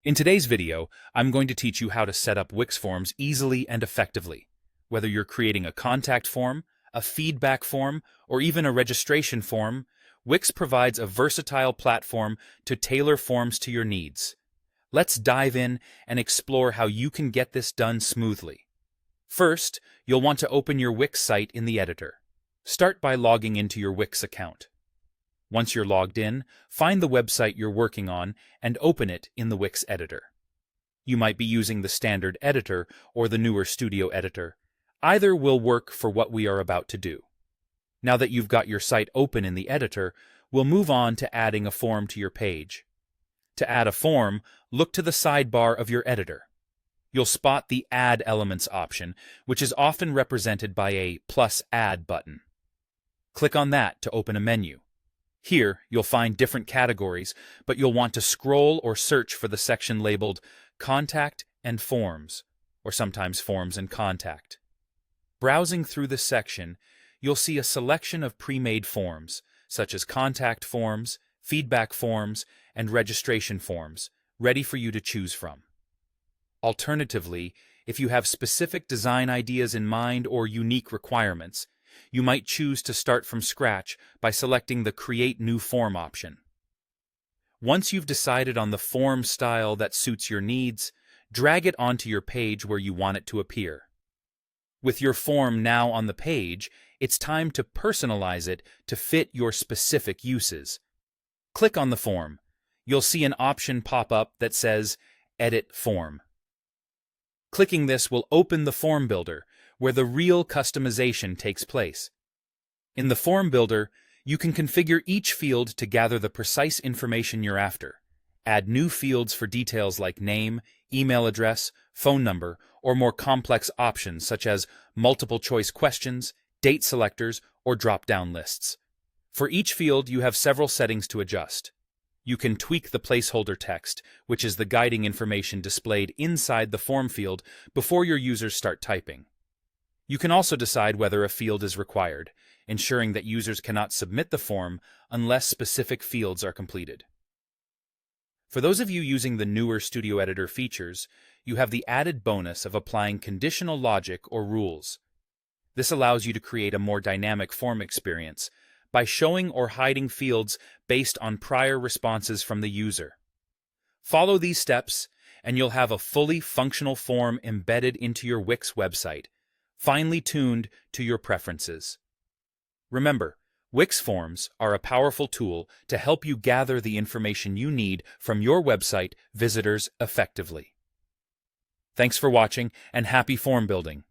In today's video, I'm going to teach you how to set up Wix forms easily and effectively. Whether you're creating a contact form, a feedback form, or even a registration form, Wix provides a versatile platform to tailor forms to your needs. Let's dive in and explore how you can get this done smoothly. First, you'll want to open your Wix site in the editor. Start by logging into your Wix account. Once you're logged in, find the website you're working on and open it in the Wix editor. You might be using the standard editor or the newer Studio editor. Either will work for what we are about to do. Now that you've got your site open in the editor, we'll move on to adding a form to your page. To add a form, look to the sidebar of your editor. You'll spot the Add Elements option, which is often represented by a +Add button. Click on that to open a menu. Here, you'll find different categories, but you'll want to scroll or search for the section labeled Contact and Forms, or sometimes Forms and Contact. Browsing through this section, you'll see a selection of pre-made forms, such as contact forms, feedback forms, and registration forms, ready for you to choose from. Alternatively, if you have specific design ideas in mind or unique requirements, you might choose to start from scratch by selecting the Create New Form option. Once you've decided on the form style that suits your needs, drag it onto your page where you want it to appear. With your form now on the page, it's time to personalize it to fit your specific uses. Click on the form. You'll see an option pop up that says Edit Form. Clicking this will open the Form Builder, where the real customization takes place. In the Form Builder, you can configure each field to gather the precise information you're after. Add new fields for details like name, email address, phone number, or more complex options such as multiple-choice questions, date selectors, or drop-down lists. For each field, you have several settings to adjust. You can tweak the placeholder text, which is the guiding information displayed inside the form field before your users start typing. You can also decide whether a field is required, ensuring that users cannot submit the form unless specific fields are completed. For those of you using the newer Studio Editor features, you have the added bonus of applying conditional logic or rules. This allows you to create a more dynamic form experience by showing or hiding fields based on prior responses from the user. Follow these steps, and you'll have a fully functional form embedded into your Wix website, finely tuned to your preferences. Remember, Wix forms are a powerful tool to help you gather the information you need from your website visitors effectively. Thanks for watching, and happy form building!